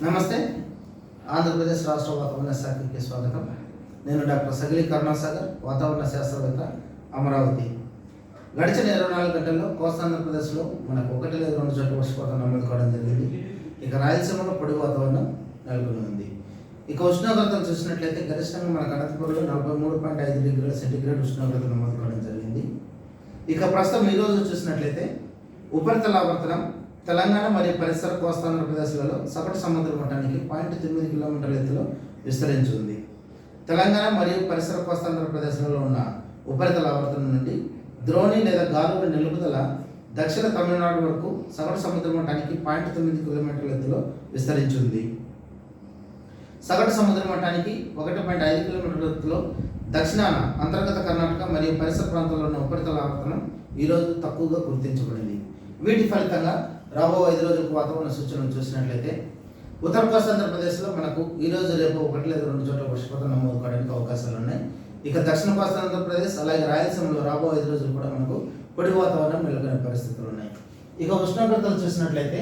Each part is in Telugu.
నమస్తే. ఆంధ్రప్రదేశ్ రాష్ట్ర వాతావరణ శాఖకి స్వాగతం. నేను డాక్టర్ సగిలి కరుణాసాగర్, వాతావరణ శాస్త్రవేత్త, అమరావతి. గడిచిన 24 గంటల్లో కోస్తాంధ్రప్రదేశ్లో మనకు 1 లేదా 2 చోట్ల వర్షపాతం నమోదు కావడం జరిగింది. ఇక రాయలసీమలో పొడి వాతావరణం నెలకొని ఉంది. ఇక ఉష్ణోగ్రతలు చూసినట్లయితే గరిష్టంగా మనకు అనంతపురంలో 43.5 డిగ్రీల సెంటీగ్రేడ్ ఉష్ణోగ్రత నమోదు కావడం జరిగింది. ఇక ప్రస్తుతం ఈరోజు చూసినట్లయితే ఉపరితల ఆవర్తనం తెలంగాణ మరియు పరిసర కోస్తాంధ్రప్రదేశ్లలో సగటు సముద్ర మట్టానికి 0.9 కిలోమీటర్ల ఎత్తులో విస్తరించి ఉంది. తెలంగాణ మరియు పరిసర కోస్తాంధ్రప్రదేశ్లలో ఉన్న ఉపరితల ఆవర్తనం నుండి ద్రోణి లేదా గాలుల నిలుపుదల దక్షిణ తమిళనాడు వరకు సగటు సముద్ర మట్టానికి 0.9 కిలోమీటర్ల ఎత్తులో విస్తరించి ఉంది. సగటు సముద్ర మట్టానికి 1.5 కిలోమీటర్ల ఎత్తులో దక్షిణాన అంతర్గత కర్ణాటక మరియు పరిసర ప్రాంతాల్లో ఉన్న ఉపరితల ఆవర్తనం ఈరోజు తక్కువగా గుర్తించబడింది. వీటి ఫలితంగా రాబో 5 రోజులకు వాతావరణ సూచనలు చూసినట్లయితే ఉత్తర కోస్తాంధ్రప్రదేశ్లో మనకు ఈరోజు రేపు 1 లేదా 2 చోట్ల వర్షపాతం నమోదు కావడానికి అవకాశాలు ఉన్నాయి. ఇక దక్షిణ కోస్తాంధ్రప్రదేశ్ అలాగే రాయలసీమలో రాబో 5 రోజులు కూడా మనకు పొడి వాతావరణం నెలకొనే పరిస్థితులు ఉన్నాయి. ఇక ఉష్ణోగ్రతలు చూసినట్లయితే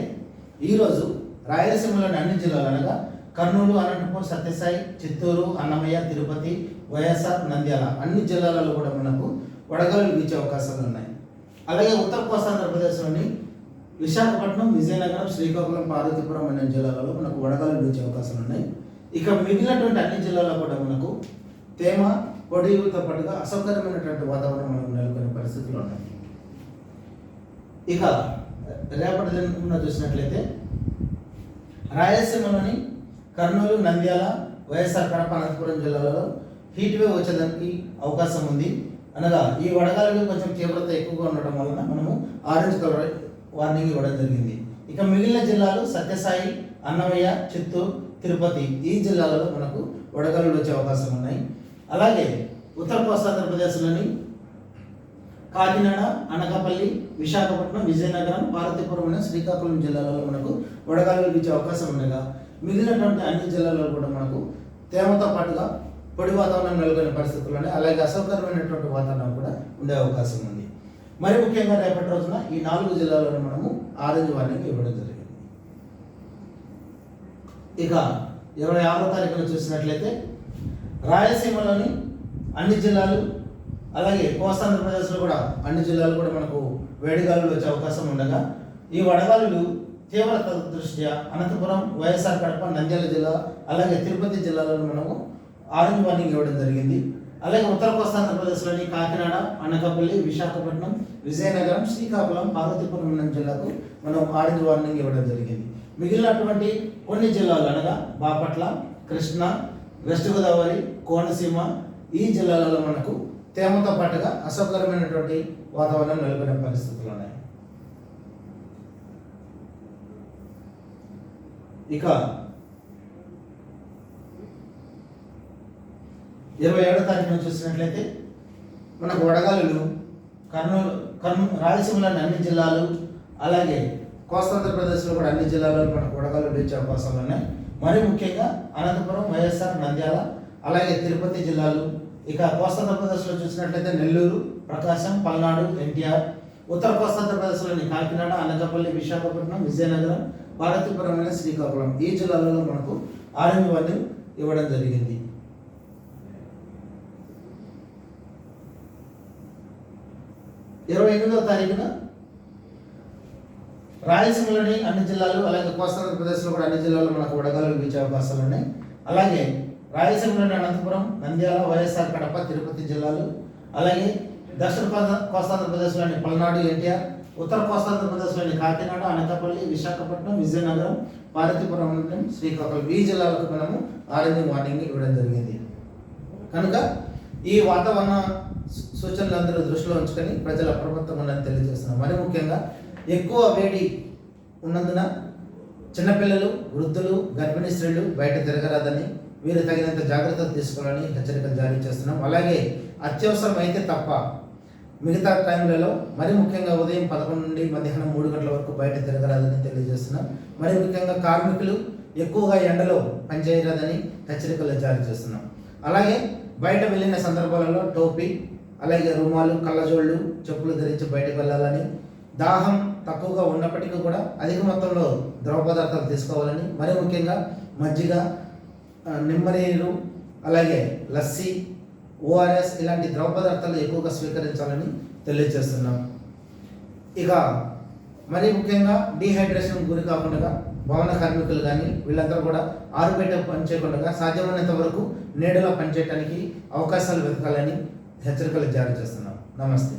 ఈరోజు రాయలసీమలోని అన్ని జిల్లాలు అనగా కర్నూలు, అనంతపురం, సత్యసాయి, చిత్తూరు, అన్నమయ్య, తిరుపతి, వైఎస్ఆర్, నంద్యాల అన్ని జిల్లాలలో కూడా మనకు వడగాలులు వీచే అవకాశాలు ఉన్నాయి. అలాగే ఉత్తర కోస్తాంధ్రప్రదేశ్లోని విశాఖపట్నం, విజయనగరం, శ్రీకాకుళం, పార్వతీపురం అనే జిల్లాలలో మనకు వడగాలులు వీచే అవకాశాలు ఉన్నాయి. ఇక మిగిలినటువంటి అన్ని జిల్లాల్లో కూడా మనకు తేమ, పొడితో పాటుగా అసౌకర్యమైనటువంటి వాతావరణం మనకు నెలకొనే పరిస్థితులు ఉన్నాయి. ఇక రేపటి దిన చూసినట్లయితే రాయలసీమలోని కర్నూలు, నంద్యాల, వైఎస్ఆర్, కడప, అనంతపురం జిల్లాలలో హీట్ వేవ్ వచ్చేదానికి అవకాశం ఉంది. అనగా ఈ వడగాలులు కొంచెం తీవ్రత ఎక్కువగా ఉండటం వలన మనము ఆరెంజ్ కలర్ వార్నింగ్ ఇవ్వడం జరిగింది. ఇక మిగిలిన జిల్లాలు సత్యసాయి, అన్నమయ్య, చిత్తూరు, తిరుపతి ఈ జిల్లాలలో మనకు వడగాలులు వచ్చే అవకాశం ఉన్నాయి. అలాగే ఉత్తర కోస్తాంధ్రప్రదేశ్లోని కాకినాడ, అనకాపల్లి, విశాఖపట్నం, విజయనగరం, పార్వతీపురం అనే శ్రీకాకుళం జిల్లాలలో మనకు వడగాలులు వీచే అవకాశం ఉండగా మిగిలినటువంటి అన్ని జిల్లాలలో కూడా మనకు తేమతో పాటుగా పొడి వాతావరణం నెలకొనే పరిస్థితుల్లోనే అలాగే అసౌకర్యమైనటువంటి వాతావరణం కూడా ఉండే అవకాశం ఉంది. మరి ముఖ్యంగా రేపటి రోజున ఈ 4 జిల్లాలను మనము ఆరెంజ్ వార్నింగ్ ఇవ్వడం జరిగింది. ఇక 26వ తారీఖున చూసినట్లయితే రాయలసీమలోని అన్ని జిల్లాలు అలాగే కోస్తాంధ్రప్రదేశ్లో కూడా అన్ని జిల్లాలు కూడా మనకు వేడిగాలులు వచ్చే అవకాశం ఉండగా ఈ వడగాలులు తీవ్రత దృష్ట్యా అనంతపురం, వైఎస్ఆర్, కడప, నంద్యాల జిల్లా అలాగే తిరుపతి జిల్లాలను మనము ఆరెంజ్ వార్నింగ్ ఇవ్వడం జరిగింది. అలాగే ఉత్తర కోస్తాంధ్రప్రదేశ్లోని కాకినాడ, అనకాపల్లి, విశాఖపట్నం, విజయనగరం, శ్రీకాకుళం, పార్వతీపురం జిల్లాకు మనం ఆరెంజ్ వార్నింగ్ ఇవ్వడం జరిగింది. మిగిలినటువంటి కొన్ని జిల్లాలు అనగా బాపట్ల, కృష్ణా, వెస్ట్ గోదావరి, కోనసీమ ఈ జిల్లాలలో మనకు తేమతో పాటుగా అసౌకర్యమైనటువంటి వాతావరణం నెలకొనే పరిస్థితులు ఉన్నాయి. ఇక 27వ తారీఖున చూసినట్లయితే మనకు వడగాలులు రాయలసీమలోని అన్ని జిల్లాలు అలాగే కోస్తాంధ్రప్రదేశ్లో కూడా అన్ని జిల్లాలలో మనకు వడగాలులు వీచే అవకాశాలు ఉన్నాయి. మరి ముఖ్యంగా అనంతపురం, వైఎస్ఆర్, నంద్యాల అలాగే తిరుపతి జిల్లాలు. ఇక కోస్తాంధ్రప్రదేశ్లో చూసినట్లయితే నెల్లూరు, ప్రకాశం, పల్నాడు, ఎన్టీఆర్. ఉత్తర కోస్తాంధ్రప్రదేశ్లోని కాకినాడ, అనకాపల్లి, విశాఖపట్నం, విజయనగరం, పార్వతీపురం అనే శ్రీకాకుళం ఈ జిల్లాలలో మనకు ఆరెంజ్ వార్నింగ్ ఇవ్వడం జరిగింది. ఇరవై 28వ తారీఖున రాయలసీమలోని అన్ని జిల్లాలు అలాగే కోస్తాంధ్రప్రదేశ్లో కూడా అన్ని జిల్లాల్లో మనకు వడగాలులు వీచే అవకాశాలు ఉన్నాయి. అలాగే రాయలసీమలోని అనంతపురం, నంద్యాల, వైఎస్ఆర్, కడప, తిరుపతి జిల్లాలు అలాగే దక్షిణ కోస్తాంధ్రప్రదేశ్లోని పల్నాడు, ఎన్టీఆర్, ఉత్తర కోస్తాంధ్రప్రదేశ్లోని కాకినాడ, అనకాపల్లి, విశాఖపట్నం, విజయనగరం, పార్వతీపురం, శ్రీకాకుళం ఈ జిల్లాలకు మనము ఆరెంజ్ వార్నింగ్ ఇవ్వడం జరిగింది. కనుక ఈ వాతావరణ సూచనలందరూ దృష్టిలో ఉంచుకొని ప్రజలు అప్రమత్తంగా ఉందని తెలియజేస్తున్నాం. మరి ముఖ్యంగా ఎక్కువ వేడి ఉన్నందున చిన్నపిల్లలు, వృద్ధులు, గర్భిణీ స్త్రీలు బయట తిరగరాదని వీరు తగినంత జాగ్రత్తలు తీసుకోవాలని హెచ్చరికలు జారీ చేస్తున్నాం. అలాగే అత్యవసరం అయితే తప్ప మిగతా టైంలలో మరి ముఖ్యంగా ఉదయం 11 నుండి మధ్యాహ్నం 3 గంటల వరకు బయట తిరగరాదని తెలియజేస్తున్నాం. మరి ముఖ్యంగా కార్మికులు ఎక్కువగా ఎండలో పనిచేయరాదని హెచ్చరికలు జారీ చేస్తున్నాం. అలాగే బయట వెళ్ళిన సందర్భాలలో టోపీ అలాగే రుమాలు, కళ్ళజోళ్ళు, చెప్పులు ధరించి బయటకు వెళ్ళాలని, దాహం తక్కువగా ఉన్నప్పటికీ కూడా అధిక మొత్తంలో ద్రవ పదార్థాలు తీసుకోవాలని, మరి ముఖ్యంగా మజ్జిగ, నిమ్మనీరు, అలాగే లస్సీ, ఓఆర్ఎస్ ఇలాంటి ద్రవ పదార్థాలు ఎక్కువగా స్వీకరించాలని తెలియజేస్తున్నాం. ఇక మరీ ముఖ్యంగా డీహైడ్రేషన్ గురి కాకుండా భవన కార్మికులు కానీ వీళ్ళందరూ కూడా ఆరుబయట పనిచేయకుండా సాధ్యమైనంత వరకు నీడలో పనిచేయడానికి అవకాశాలు వెతకాలని హెచ్చరికలు జారీ చేస్తున్నాం. నమస్తే.